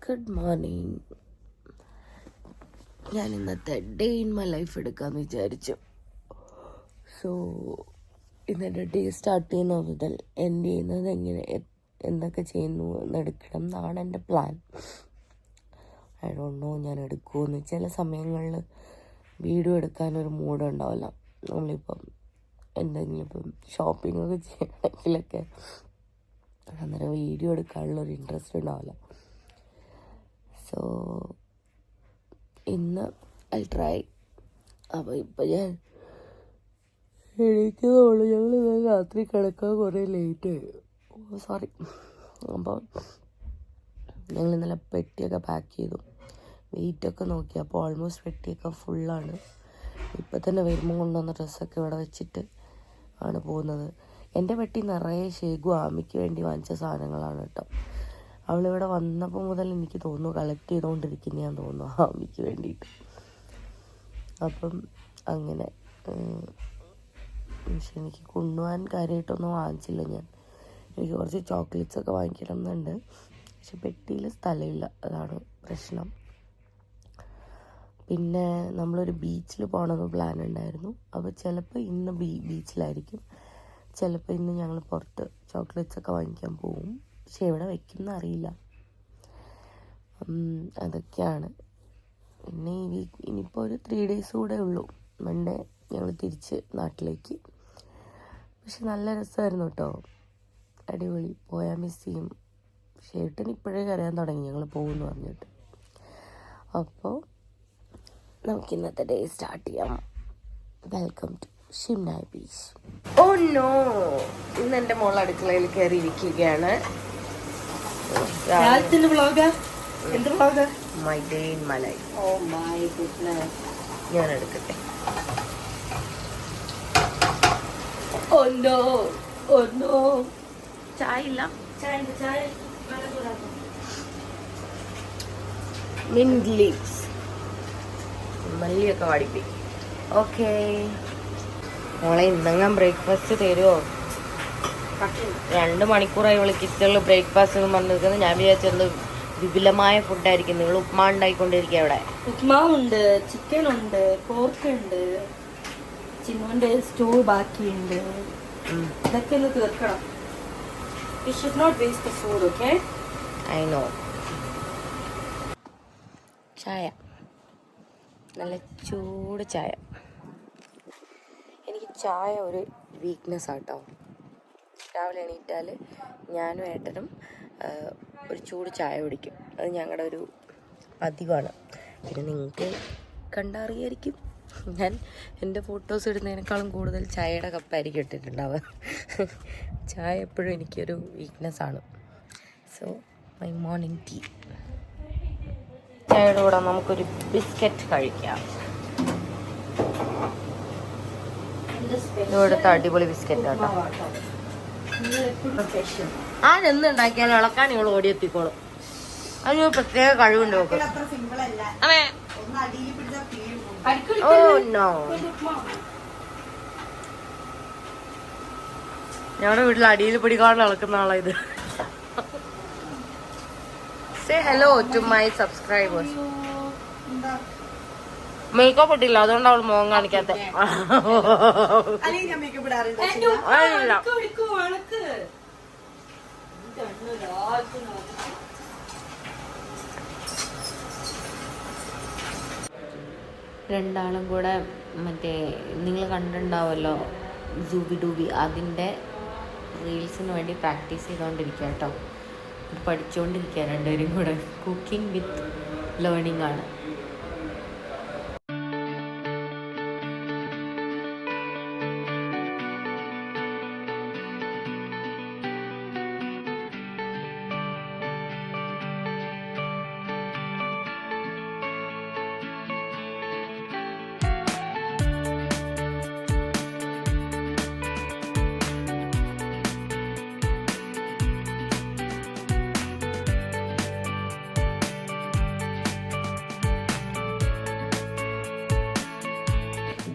Good morning. ഞാൻ ഇന്നത്തെ day in my life എടുക്കാമെന്ന് വിചാരിച്ചു. സോ ഇന്നത്തെ ഡേ സ്റ്റാർട്ട് ചെയ്യുന്ന മുതൽ എൻ്റെ ചെയ്യുന്നത് എങ്ങനെ എന്തൊക്കെ ചെയ്യുന്നു എന്നെടുക്കണം എന്നാണ് എൻ്റെ പ്ലാൻ. ഐ ഡോണ്ട് നോ ഞാൻ എടുക്കുമെന്ന്. ചില സമയങ്ങളിൽ വീഡിയോ എടുക്കാനൊരു മൂഡുണ്ടാവില്ല. നമ്മളിപ്പം എന്തെങ്കിലും ഇപ്പം ഷോപ്പിംഗ് ഒക്കെ ചെയ്യണമെങ്കിലൊക്കെ അന്നേരം വീഡിയോ എടുക്കാനുള്ളൊരു ഇൻട്രസ്റ്റ് ഉണ്ടാവില്ല. സോ ഇന്ന് ഐ ട്രൈ. അപ്പോൾ ഇപ്പം ഞാൻ എണീക്കുന്നതുള്ളൂ. ഞങ്ങൾ ഇന്നലെ രാത്രി കിടക്കാൻ കുറേ ലേറ്റായി. സോറി. അപ്പോൾ ഞങ്ങൾ ഇന്നലെ പെട്ടിയൊക്കെ പാക്ക് ചെയ്തു. വെയിറ്റൊക്കെ നോക്കി. അപ്പോൾ ഓൾമോസ്റ്റ് പെട്ടിയൊക്കെ ഫുള്ളാണ്. ഇപ്പം തന്നെ വരുമ്പോൾ കൊണ്ടുവന്ന ഡ്രസ്സൊക്കെ ഇവിടെ വെച്ചിട്ട് ആണ് പോകുന്നത്. എൻ്റെ പെട്ടി നിറയെ ഷേഗു ആമിക്ക് വേണ്ടി വാങ്ങിച്ച സാധനങ്ങളാണ് കേട്ടോ. അവളിവിടെ വന്നപ്പോൾ മുതൽ എനിക്ക് തോന്നുന്നു കളക്ട് ചെയ്തുകൊണ്ടിരിക്കുന്നതാന്ന് തോന്നുന്നു ആമിക്ക് വേണ്ടിയിട്ട്. അപ്പം അങ്ങനെ പക്ഷെ എനിക്ക് കൊണ്ടുപോകാൻ കാര്യമായിട്ടൊന്നും വാങ്ങിച്ചില്ല ഞാൻ. എനിക്ക് കുറച്ച് ചോക്ലേറ്റ്സ് ഒക്കെ വാങ്ങിക്കണം എന്നുണ്ട്. പക്ഷെ പെട്ടിയിൽ സ്ഥലമില്ല, അതാണ് പ്രശ്നം. പിന്നെ നമ്മളൊരു ബീച്ചിൽ പോകണമെന്ന് പ്ലാൻ ഉണ്ടായിരുന്നു. അപ്പോൾ ചിലപ്പോൾ ഇന്ന് ബീച്ചിലായിരിക്കും, ചിലപ്പോൾ ഇന്ന് ഞങ്ങൾ പുറത്ത് ചോക്ലേറ്റ്സ് ഒക്കെ വാങ്ങിക്കാൻ പോകും. പക്ഷെ എവിടെ വയ്ക്കുമെന്ന് അറിയില്ല. അതൊക്കെയാണ്. പിന്നെ ഈ വീക്ക് ഇനിയിപ്പോൾ ഒരു 3 days കൂടെ ഉള്ളൂ. മൺഡേ ഞങ്ങൾ തിരിച്ച് നാട്ടിലേക്ക്. പക്ഷെ നല്ല രസമായിരുന്നു കേട്ടോ, അടിപൊളി. പോയാൽ മിസ് ചെയ്യും. പക്ഷേ ഏട്ടൻ ഇപ്പോഴേ കരയാൻ തുടങ്ങി ഞങ്ങൾ പോകുമെന്ന് പറഞ്ഞിട്ട്. അപ്പോൾ നമുക്ക് ഇന്നത്തെ ഡേ സ്റ്റാർട്ട് ചെയ്യാം. Welcome to Shimna beach. Oh no, ഇന്ന് എൻ്റെ മോൾ അടുക്കളയിൽ കയറി ഇരിക്കുകയാണ്. My day in my life. Oh my goodness. ഞാൻ എടുക്കട്ടെ. Oh no, oh no. ചായ ഇല്ല. ചായ മിന്റ് ലീവ്സ്, മല്ലിയൊക്കെ വാടിപ്പി. ഓക്കെ മോളെ, ഇന്നെങ്ങാൻ ബ്രേക്ക്ഫാസ്റ്റ് തരുമോ? 2 മണിക്കൂറായി ഇവള് കിച്ചണിൽ ബ്രേക്ക്ഫാസ്റ്റ് എന്ന് പറഞ്ഞിരിക്കുന്നത്. ഞാൻ വിചാരിച്ചത് വിപുലമായ ഫുഡായിരിക്കും. നിങ്ങൾ ഉപ്മാ ഉണ്ടായിക്കൊണ്ടിരിക്കുക ഇവിടെ. ഉപ്മാവുണ്ട്, ചിക്കൻ ഉണ്ട്, പോർക്ക് ഉണ്ട്, ചിന്നുവിന്റെ സ്റ്റൂ ബാക്കിയുണ്ട്. ഇതൊക്കെ ഒന്ന് തീർക്കണം. You should not waste the food, okay? I know. ചായ, നല്ല ചൂട് ചായ. എനിക്ക് ചായ ഒരു വീക്ക്നെസ് ആട്ടോ. രാവിലെ എണീറ്റാൽ ഞാനും ഏട്ടനും ഒരു ചൂട് ചായ കുടിക്കും. അത് ഞങ്ങളുടെ ഒരു പതിവാണ്. പിന്നെ നിങ്ങൾക്ക് കണ്ടറിയായിരിക്കും, ഞാൻ എൻ്റെ ഫോട്ടോസ് ഇടുന്നതിനേക്കാളും കൂടുതൽ ചായയുടെ കപ്പായിരിക്കും ഇട്ടിട്ടുണ്ടാവുക. ചായ എപ്പോഴും എനിക്കൊരു വീക്ക്നെസ്സാണ്. So my morning tea. ചായയുടെ കൂടെ നമുക്കൊരു ബിസ്ക്കറ്റ് കഴിക്കാം. ഇവിടുത്തെ അടിപൊളി ബിസ്ക്കറ്റ് കേട്ടോ. ആരെന്ന് ഉണ്ടാക്കിയാലും ഇളക്കാൻ ഇവൾ ഓടിയെത്തിക്കോളും. അതിനൊരു പ്രത്യേക കഴിവുണ്ട് നോക്ക്. അതെ. ഓ നോ, ഞങ്ങളുടെ വീട്ടിൽ അടിയിൽ പിടിക്കാതെ ഇളക്കുന്ന ആളാ ഇത്. Say hello to my subscribers. Makeup ഇട്ടില്ല, അതുകൊണ്ട് അവള് മുഖം കാണിക്കാത്ത. രണ്ടാളും കൂടെ മറ്റേ നിങ്ങൾ കണ്ടിട്ടുണ്ടാവുമല്ലോ സൂബി ഡൂബി, അതിൻ്റെ റീൽസിന് വേണ്ടി പ്രാക്ടീസ് ചെയ്തുകൊണ്ടിരിക്കുക കേട്ടോ. പഠിച്ചുകൊണ്ടിരിക്കുക രണ്ടുപേരും കൂടെ. കുക്കിംഗ് വിത്ത് ലേണിംഗ് ആണ്.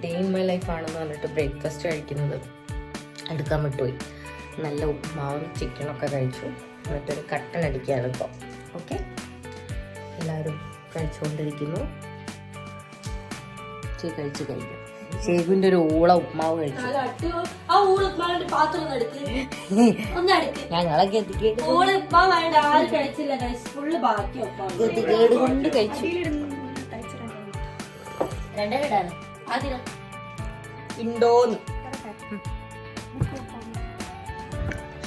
ഡേ ഇൻ മൈ ലൈഫ് ആണെന്ന് പറഞ്ഞിട്ട് ബ്രേക്ക്ഫാസ്റ്റ് കഴിക്കുന്നത് എടുക്കാൻ വിട്ടുപോയി. നല്ല ഉപ്മാവും ചിക്കനൊക്കെ കഴിച്ചു. എന്നിട്ടൊരു കട്ടൻ അടിക്കുകയാണ് ഇപ്പോൾ. ഓക്കെ, എല്ലാവരും കഴിച്ചുകൊണ്ടിരിക്കുന്നു. കഴിച്ചു കഴിഞ്ഞു. ഷേഖുവിന്റെ ഒരു ഊള ഉപ്മാവ് കഴിച്ചു. ഞങ്ങളൊക്കെ എത്തിക്കേട് കൊണ്ട് കഴിച്ചു. ഇണ്ടോന്ന്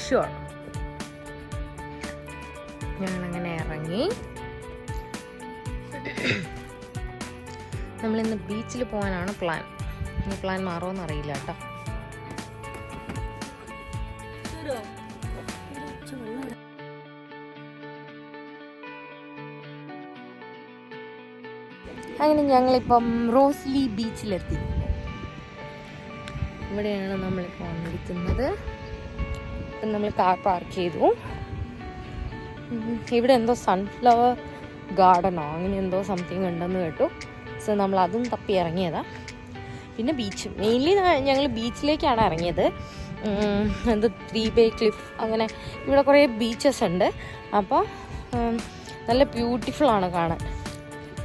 ഷുവർ. ഞങ്ങളങ്ങനെ ഇറങ്ങി. നമ്മളിന്ന് ബീച്ചിൽ പോകാനാണ് പ്ലാൻ. ഈ പ്ലാൻ മാറുമെന്ന് അറിയില്ല കേട്ടോ. അങ്ങനെ ഞങ്ങളിപ്പം റോസ്ലി ബീച്ചിലെത്തി. ഇവിടെയാണ് നമ്മളിപ്പോൾ വന്നിരിക്കുന്നത്. ഇപ്പം നമ്മൾ കാർ പാർക്ക് ചെയ്തു. ഇവിടെ എന്തോ സൺഫ്ലവർ ഗാർഡനോ അങ്ങനെ എന്തോ സംതിങ് ഉണ്ടെന്ന് കേട്ടു. സോ നമ്മൾ അതും തപ്പി ഇറങ്ങിയതാ. പിന്നെ ബീച്ച്, മെയിൻലി ഞങ്ങൾ ബീച്ചിലേക്കാണ് ഇറങ്ങിയത്. എന്ത് 3 Bay ക്ലിഫ് അങ്ങനെ ഇവിടെ കുറേ ബീച്ചസ് ഉണ്ട്. അപ്പോൾ നല്ല ബ്യൂട്ടിഫുള്ളാണ് കാണാൻ.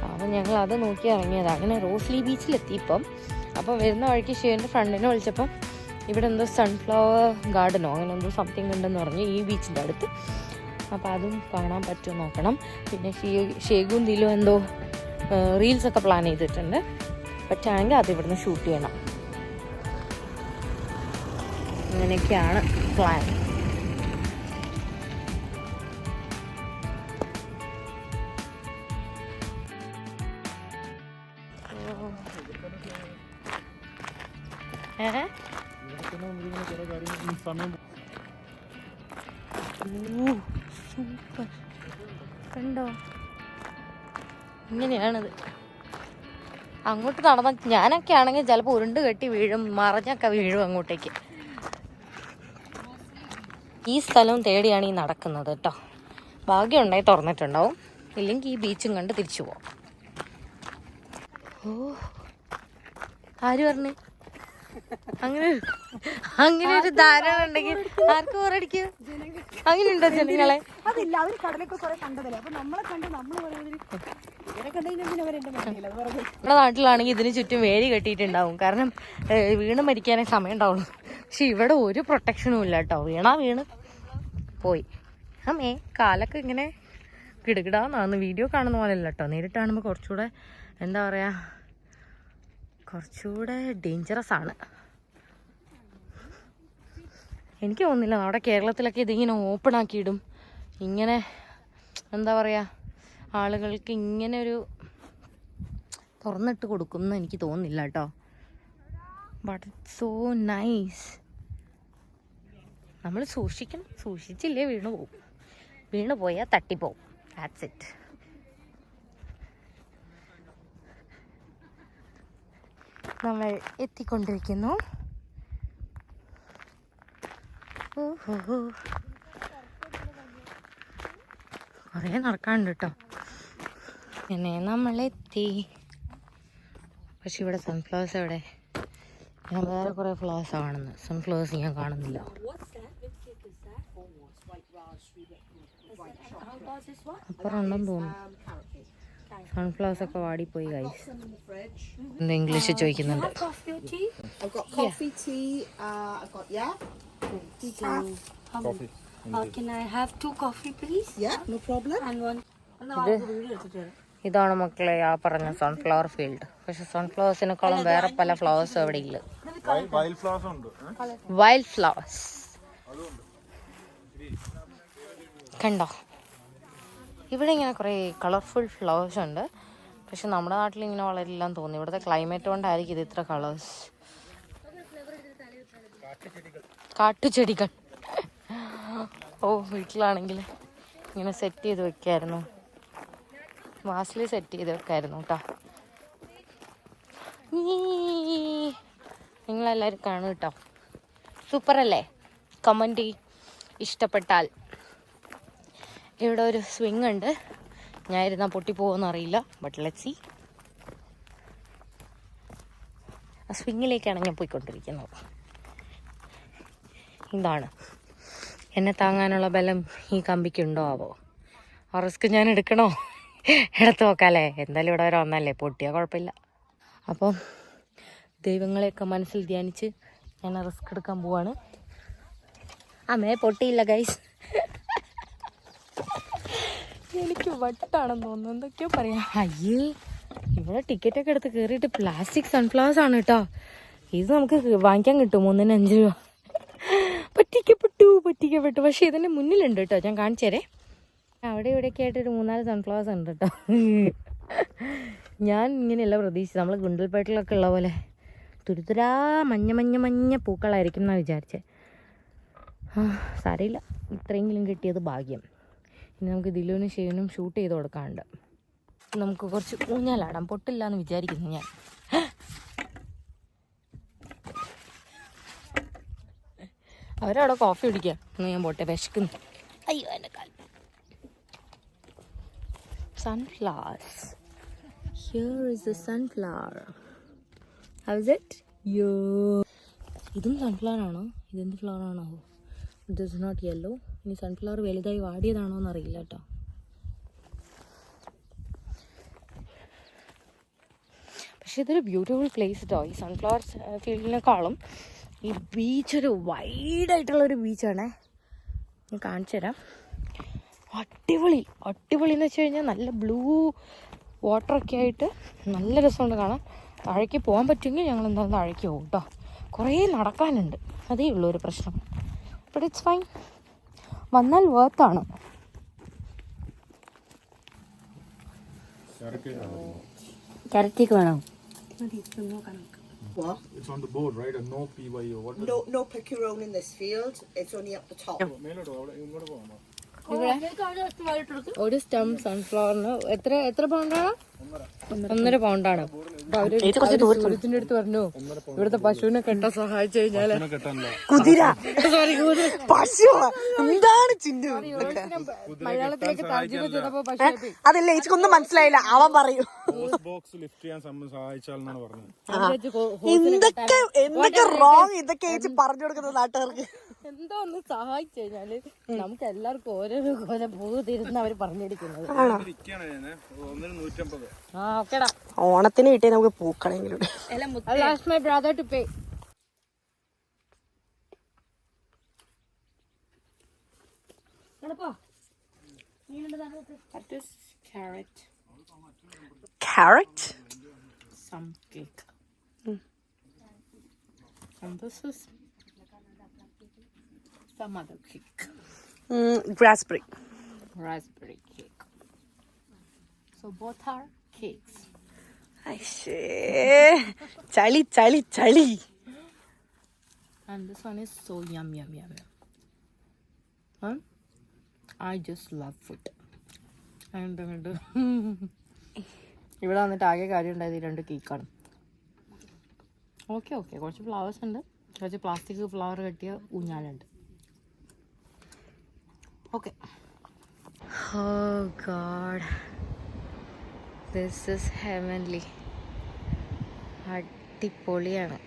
അപ്പോൾ ഞങ്ങൾ അത് നോക്കി ഇറങ്ങിയതാണ്. അങ്ങനെ റോസ്ലി ബീച്ചിലെത്തിയപ്പം അപ്പോൾ വരുന്ന വഴിക്ക് ഷേൻ്റെ ഫ്രണ്ടിനെ വിളിച്ചപ്പം ഇവിടെ എന്തോ സൺഫ്ലവർ ഗാർഡനോ അങ്ങനെ എന്തോ സംതിങ് ഉണ്ടെന്ന് പറഞ്ഞു ഈ ബീച്ചിൻ്റെ അടുത്ത്. അപ്പോൾ അതും കാണാൻ പറ്റുമോ നോക്കണം. പിന്നെ ഷേഖും ദിലും എന്തോ റീൽസൊക്കെ പ്ലാൻ ചെയ്തിട്ടുണ്ട്. പറ്റുകയാണെങ്കിൽ അത് ഇവിടുന്ന് ഷൂട്ട് ചെയ്യണം. അങ്ങനെയൊക്കെയാണ് പ്ലാൻ. സൂപ്പർ കണ്ടോ, ഇങ്ങനെയാണത്. അങ്ങോട്ട് നടന്ന ഞാനൊക്കെ ആണെങ്കിൽ ചിലപ്പോൾ ഉരുണ്ട് കെട്ടി വീഴും, മറഞ്ഞൊക്കെ വീഴും അങ്ങോട്ടേക്ക്. ഈ സ്ഥലവും തേടിയാണ് ഈ നടക്കുന്നത് കേട്ടോ. ഭാഗ്യമുണ്ടായി തുറന്നിട്ടുണ്ടാവും, ഇല്ലെങ്കിൽ ഈ ബീച്ചും കണ്ട് തിരിച്ചു പോവാം. ഓ, ആര് പറഞ്ഞു അങ്ങനെ ഒരു ധാരണ ഉണ്ടെങ്കിൽ ആർക്ക് ബോറടിക്കും? അങ്ങനെ ഉണ്ടോ ജനങ്ങളെ? നമ്മുടെ നാട്ടിലാണെങ്കിൽ ഇതിന് ചുറ്റും വേലി കെട്ടിയിട്ടുണ്ടാവും, കാരണം വീണ് മരിക്കാനേ സമയം ഉണ്ടാവുള്ളൂ. പക്ഷെ ഇവിടെ ഒരു പ്രൊട്ടക്ഷനും ഇല്ല കേട്ടോ. വീണ് പോയി. അമ്മേ കാലൊക്കെ ഇങ്ങനെ കിടുകിടാന്നാന്ന്. വീഡിയോ കാണുന്ന പോലെ അല്ല കേട്ടോ. നേരിട്ട് കാണുമ്പോൾ കുറച്ചുകൂടെ എന്താ പറയുക, കുറച്ചുകൂടെ ഡേഞ്ചറസ് ആണ്. എനിക്ക് തോന്നുന്നില്ല നമ്മുടെ കേരളത്തിലൊക്കെ ഇതിങ്ങനെ ഓപ്പൺ ആക്കിയിടും. ഇങ്ങനെ എന്താ പറയുക, ആളുകൾക്ക് ഇങ്ങനെ ഒരു തുറന്നിട്ട് കൊടുക്കുമെന്ന് എനിക്ക് തോന്നുന്നില്ല കേട്ടോ. But it's so nice. നമ്മൾ സൂക്ഷിക്കണം. സൂക്ഷിച്ചില്ലേ വീണ് പോവും. വീണ് പോയാൽ തട്ടിപ്പോവും. That's it. നമ്മൾ എത്തിക്കൊണ്ടിരിക്കുന്നു. കുറേ നടക്കാനുണ്ട് കേട്ടോ. പിന്നെ നമ്മളെത്തി. പക്ഷെ ഇവിടെ സൺഫ്ലവേഴ്സ് എവിടെ? ഞാൻ വേറെ കുറേ ഫ്ലവേഴ്സ് കാണുന്നത്. സൺഫ്ലവേഴ്സ് ഞാൻ കാണുന്നില്ല. അപ്പുറം ഉണ്ടെന്ന് തോന്നുന്നു. സൺഫ്ലവേഴ്സ് ഒക്കെ വാടിപ്പോയി ഗൈസ്. എന്താ ഇംഗ്ലീഷ് ചോദിക്കുന്നുണ്ട്. ഇതാണ് മക്കളെ ആ പറഞ്ഞ സൺഫ്ലവർ ഫീൽഡ്. പക്ഷെ സൺഫ്ലവേഴ്സിനെക്കാളും വേറെ പല ഫ്ലവേഴ്സ് അവിടെ ഇല്ല. വൈൽഡ് ഫ്ലവേഴ്സ് കണ്ടോ? ഇവിടെ ഇങ്ങനെ കുറേ കളർഫുൾ ഫ്ലവേഴ്സ് ഉണ്ട്. പക്ഷെ നമ്മുടെ നാട്ടിൽ ഇങ്ങനെ വളരില്ലാന്ന് തോന്നി. ഇവിടുത്തെ ക്ലൈമറ്റ് കൊണ്ടായിരിക്കും ഇത് ഇത്ര കളേഴ്സ്. കാട്ടുചെടികൾ. ഓ, വീട്ടിലാണെങ്കിൽ ഇങ്ങനെ സെറ്റ് ചെയ്ത് വെക്കായിരുന്നു. വാസിൽ സെറ്റ് ചെയ്ത് വെക്കായിരുന്നു കേട്ടോ. നിങ്ങളെല്ലാവരും കാണും കേട്ടോ. സൂപ്പറല്ലേ? കമൻറ്റ് ഇഷ്ടപ്പെട്ടാൽ. ഇവിടെ ഒരു സ്വിങ് ഉണ്ട്. ഞാൻ ഇരുന്നാൽ പൊട്ടിപ്പോകുമെന്ന് അറിയില്ല. But let's see. ആ സ്വിങ്ങിലേക്കാണ് ഞാൻ പോയിക്കൊണ്ടിരിക്കുന്നത്. ഇതാണ്. എന്നെ താങ്ങാനുള്ള ബലം ഈ കമ്പിക്കുണ്ടോ ആവോ? ആ റിസ്ക് ഞാൻ എടുക്കണോ എടുത്ത് നോക്കാല്ലേ, എന്തായാലും ഇവിടെ വരെ വന്നല്ലേ, പൊട്ടിയാൽ കുഴപ്പമില്ല. അപ്പം ദൈവങ്ങളെയൊക്കെ മനസ്സിൽ ധ്യാനിച്ച് ഞാൻ റിസ്ക് എടുക്കാൻ പോവാണ്. അമ്മേ പൊട്ടിയില്ല ഗൈസ്. എനിക്ക് വട്ടാണെന്ന് തോന്നുന്നു, എന്തൊക്കെയോ പറയാം. അയ്യേ, ഇവിടെ ടിക്കറ്റൊക്കെ എടുത്ത് കയറിയിട്ട് പ്ലാസ്റ്റിക് സൺഫ്ലവേഴ്സ് ആണ് കേട്ടോ. ഇത് നമുക്ക് വാങ്ങിക്കാൻ കിട്ടും 1-ന് 5 രൂപ. പറ്റിക്കപ്പെട്ടു. പക്ഷെ ഇതിൻ്റെ മുന്നിലുണ്ട് കേട്ടോ, ഞാൻ കാണിച്ചു തരേ. അവിടെ ഇവിടെയൊക്കെ ആയിട്ട് ഒരു 3-4 സൺഫ്ലവേഴ്സ് ഉണ്ട് കേട്ടോ. ഞാൻ ഇങ്ങനെയല്ല പ്രതീക്ഷിച്ചത്. നമ്മൾ ഗുണ്ടൽപേട്ടിലൊക്കെ ഉള്ള പോലെ തുരുതുരാ മഞ്ഞ പൂക്കളായിരിക്കും എന്നാണ് വിചാരിച്ചത്. സാരമില്ല, ഇത്രയെങ്കിലും കിട്ടിയത് ഭാഗ്യം. ഇനി നമുക്ക് ദിലുവിനും ഷെയ്നും ഷൂട്ട് ചെയ്ത് കൊടുക്കാനുണ്ട്. നമുക്ക് കുറച്ച് ഊഞ്ഞാലാടാം. പൊട്ടില്ല എന്ന് വിചാരിക്കുന്നു ഞാൻ. അവരവിടെ കോഫി കുടിക്കുക. ഒന്ന് ഞാൻ പോട്ടെ, വിശക്കുന്നു. അയ്യോ എൻ്റെ കാൽ. Sunflowers. Here is the sunflower. How is it? Yo. ഇതും സൺഫ്ലവർ ആണോ? ഇതെന്ത് ഫ്ലവർ ആണോ? It is not yellow. ഇനി സൺഫ്ലവർ വലുതായി വാടിയതാണോ എന്നറിയില്ല കേട്ടോ. പക്ഷെ ഇതൊരു ബ്യൂട്ടിഫുൾ പ്ലേസ് കേട്ടോ. ഈ സൺഫ്ലവർ ഫീൽഡിനേക്കാളും ഈ ബീച്ചൊരു വൈഡായിട്ടുള്ളൊരു ബീച്ചാണേ. ഞാൻ കാണിച്ചു തരാം. അടിപൊളി എന്ന് വെച്ച് കഴിഞ്ഞാൽ നല്ല ബ്ലൂ വാട്ടറൊക്കെ ആയിട്ട് നല്ല രസമുണ്ട് കാണാൻ. താഴേക്ക് പോകാൻ പറ്റുമെങ്കിൽ ഞങ്ങൾ എന്തായാലും താഴേക്ക് പോകും കേട്ടോ. കുറേ നടക്കാനുണ്ട്, അതേ ഉള്ളൂ ഒരു പ്രശ്നം. But it's fine. വന്നാൽ വേർത്താണ്. ക്യാരറ്റേക്ക് വേണോ? What? It's on the board, right? And no PYO. What? No pickerel in this field. It's only up the top. ഒരു സ്റ്റം സൺഫ്ലവറിന് എത്ര പൗണ്ടാണ്? 1.5 പൗണ്ടാണ്. സൂര്യത്തിന്റെ അടുത്ത് പറഞ്ഞു, ഇവിടുത്തെ പശുവിനെ കെട്ടാൻ സഹായിച്ചു കഴിഞ്ഞാല് കുതിര പശു എന്താണ് ചിന്തു? മലയാളത്തിലേക്ക് തർജ്ജമ ചെയ്തപ്പോ പശു അതല്ല, എനിക്കൊന്നും മനസ്സിലായില്ല. അവൻ പറയൂ എന്തൊക്കെ റോങ് ഇതൊക്കെ ചേച്ചി പറഞ്ഞു കൊടുക്കുന്നത് നാട്ടുകാർക്ക്. എന്തോ ഒന്ന് സഹായിച്ചു കഴിഞ്ഞാല് നമുക്ക് എല്ലാവർക്കും ഓരോരോ പോലെ പോകത്തിരുന്ന് അവര് പറഞ്ഞിരിക്കുന്നത്. ഓണത്തിന് കിട്ടിയ നമുക്ക് പൂക്കളെങ്കിലും. Carrot? Some cake. And this is some other cake. Raspberry Cake. So both are cakes. ചളി. And this one is so yum. Huh? I just love food. And ഇവിടെ വന്നിട്ട് ആകെ കാര്യം ഉണ്ടായത് ഈ 2 കേക്കാണ്. ഓക്കെ കുറച്ച് ഫ്ലവേഴ്സ് ഉണ്ട്, കുറച്ച് പ്ലാസ്റ്റിക് ഫ്ലവർ കെട്ടിയ ഊഞ്ഞാലുണ്ട്. Okay. Oh God, this is heavenly. അടിപൊളിയാണ്.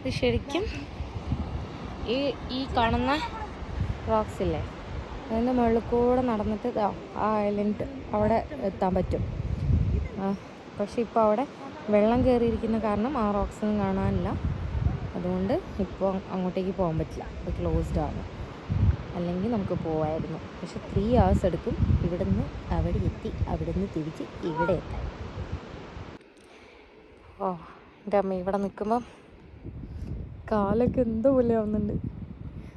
ഇത് ശരിക്കും ഈ കാണുന്ന റോക്സ് ഇല്ലേ, അതിൻ്റെ മുകളിൽ കൂടെ നടന്നിട്ട് ആ ഐലൻഡ് അവിടെ എത്താൻ പറ്റും. പക്ഷെ ഇപ്പോൾ അവിടെ വെള്ളം കയറിയിരിക്കുന്ന കാരണം ആ റോക്സൊന്നും കാണാനില്ല. അതുകൊണ്ട് ഇപ്പോൾ അങ്ങോട്ടേക്ക് പോകാൻ പറ്റില്ല, അത് ക്ലോസ്ഡ് ആണ്. അല്ലെങ്കിൽ നമുക്ക് പോവായിരുന്നു. പക്ഷെ 3 hours എടുക്കും ഇവിടുന്ന് അവിടെ എത്തി, അവിടുന്ന് തിരിച്ച് ഇവിടെ എത്താൻ. ഓ എൻ്റെ അമ്മ, ഇവിടെ നിൽക്കുമ്പം കാലൊക്കെ എന്തോ പോലെ ആവുന്നുണ്ട്.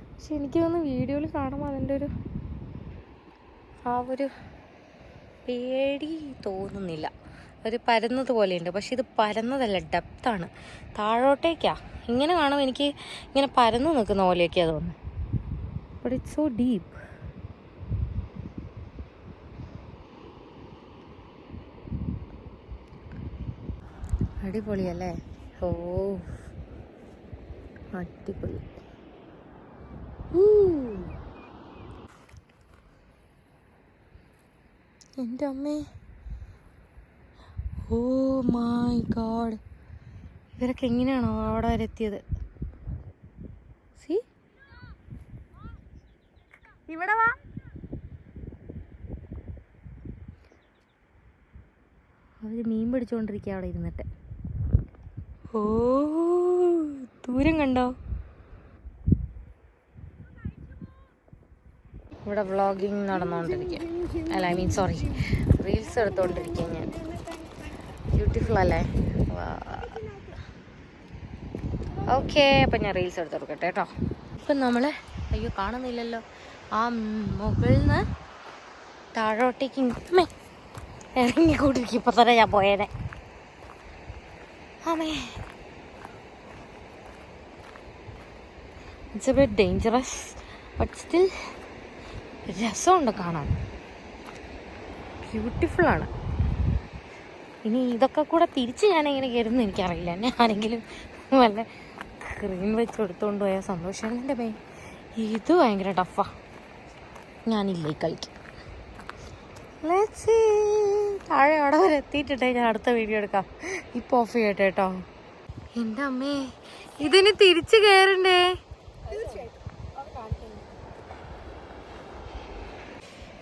പക്ഷെ എനിക്ക് തോന്നുന്നു വീഡിയോയിൽ കാണുമ്പോൾ അതിൻ്റെ ഒരു പേടി തോന്നുന്നില്ല. ഒരു പരന്നത് പോലെയുണ്ട്. പക്ഷെ ഇത് പരന്നതല്ല, ഡെപ്താണ്, താഴോട്ടേക്കാ. ഇങ്ങനെ കാണുമ്പോൾ എനിക്ക് ഇങ്ങനെ പരന്നു നിൽക്കുന്ന പോലെയൊക്കെയാണ് തോന്നുന്നത്. But it's so deep. അടിപൊളിയല്ലേ? ഓ അടിപൊളി. എൻ്റെ അമ്മേ, ഓ മൈ ഗോഡ്, ഇവരൊക്കെ എങ്ങനെയാണോ അവിടെ വരെ എത്തിയത്? സി, ഇവിടെ വാ. അവര് മീൻ പിടിച്ചോണ്ടിരിക്കുക അവിടെ ഇരുന്നിട്ട്. ഓ, ദൂരം കണ്ടോ? ഇവിടെ വ്ളോഗിങ് നടന്നുകൊണ്ടിരിക്കുക. അല്ല, ഐ മീൻ സോറി, റീൽസ് എടുത്തുകൊണ്ടിരിക്കുക ഞാൻ. ബ്യൂട്ടിഫുൾ അല്ലേ? ഓക്കെ, അപ്പം ഞാൻ റീൽസ് എടുത്ത് കൊടുക്കട്ടെ കേട്ടോ. ഇപ്പം നമ്മൾ, അയ്യോ കാണുന്നില്ലല്ലോ, ആ മുകളിൽ നിന്ന് താഴോട്ടേക്ക് ഇങ്ങനെ ഇറങ്ങിക്കൊണ്ടിരിക്കും. ഇപ്പം തന്നെ ഞാൻ പോയേനെ. ആമേ, it's A bit dangerous but still രസമുണ്ട് കാണാൻ. ബ്യൂട്ടിഫുള്ളാണ്. ഇനി ഇതൊക്കെ കൂടെ തിരിച്ച് ഞാൻ എങ്ങനെ കയറുന്നു എനിക്കറിയില്ല. എന്നെ ആരെങ്കിലും വല്ല സ്ക്രീൻ വെച്ച് എടുത്തുകൊണ്ട് പോയാൽ സന്തോഷമാണ്. എൻ്റെ പേ ഇത് ഭയങ്കര ടഫാ. ഞാനില്ല ഈ കളിക്ക്. താഴെ അവിടെ വരെ എത്തിയിട്ടേ ഞാൻ അടുത്ത വീഡിയോ എടുക്കാം. ഇപ്പോൾ ഓഫ് ചെയ്യട്ടെ കേട്ടോ. എൻ്റെ അമ്മേ, ഇതിന് തിരിച്ച് കയറണ്ടേ?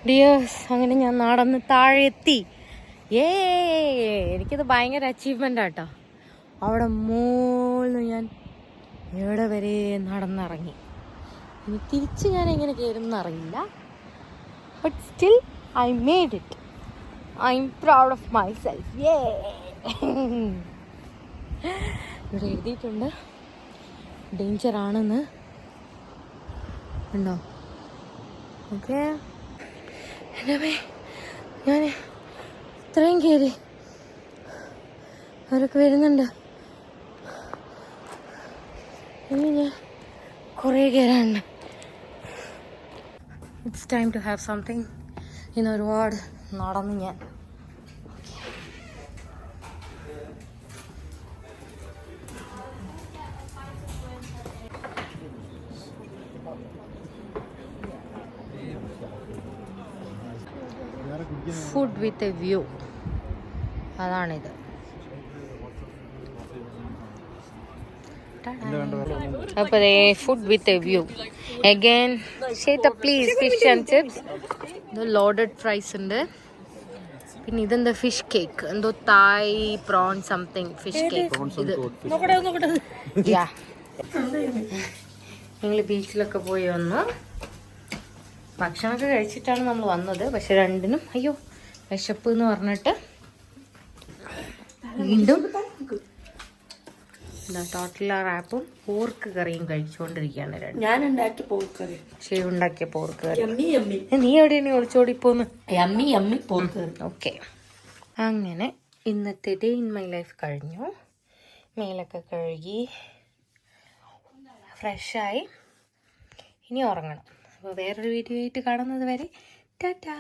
ഡിയേഴ്സ്, അങ്ങനെ ഞാൻ നടന്ന് താഴെ എത്തി. എനിക്കത് ഭയങ്കര അച്ചീവ്മെൻ്റ് ആട്ടോ. അവിടെ മോളിൽ ഞാൻ എവിടെ വരെ നടന്നിറങ്ങി. ഇനി തിരിച്ച് ഞാൻ എങ്ങനെ കയറുമെന്ന് അറിയില്ല. But still I made it. I am proud of my self. ഇവിടെ എഴുതിയിട്ടുണ്ട് ഡേഞ്ചർ ആണെന്ന്. ഉണ്ടോ? ഓക്കെ, ഞാൻ ഇത്രയും കയറി. അവരൊക്കെ വരുന്നുണ്ട്. ഇനി ഞാൻ കുറേ കയറാനുണ്ട്. It's time to have something. ഇന്ന് ഒരുപാട് നടന്നു ഞാൻ. ഫുഡ് വിത്ത് എ വ്യൂ, അതാണിത്. അപ്പോൾ food with a view again. ഷേത്ത പ്ലീസ്, ഫിഷ് ആൻഡ് ചിപ്സ്. ഇത് ലോഡഡ് ഫ്രൈസ് ഉണ്ട്. പിന്നെ ഇതെന്താ ഫിഷ് കേക്ക്, എന്തോ Thai prawn something fish cake. ഇത് യാ, ഞങ്ങൾ ബീച്ചിലൊക്കെ പോയി വന്നു. ഭക്ഷണമൊക്കെ കഴിച്ചിട്ടാണ് നമ്മൾ വന്നത്. പക്ഷെ രണ്ടിനും അയ്യോ വിശപ്പ് എന്ന് പറഞ്ഞിട്ട് വീണ്ടും ടോട്ടൽ റാപ്പും പോർക്ക് കറിയും കഴിച്ചുകൊണ്ടിരിക്കുകയാണ്. ഞാൻ ഉണ്ടാക്കിയ പോർക്ക് കറി, ഷേവ് ഉണ്ടാക്കിയ പോർക്ക് കറി. യമ്മി. നീ എവിടെയാണ് ഒളിച്ചോടിപ്പോന്ന്? യമ്മി പോർക്ക് കറി. ഓക്കെ, അങ്ങനെ ഇന്നത്തെ ഡേ ഇൻ മൈ ലൈഫ് കഴിഞ്ഞു. മേലൊക്കെ കഴുകി ഫ്രഷായി ഇനി ഉറങ്ങണം. അപ്പോൾ വേറൊരു വീഡിയോ ആയിട്ട് കാണുന്നത് വരെ ടാറ്റാ.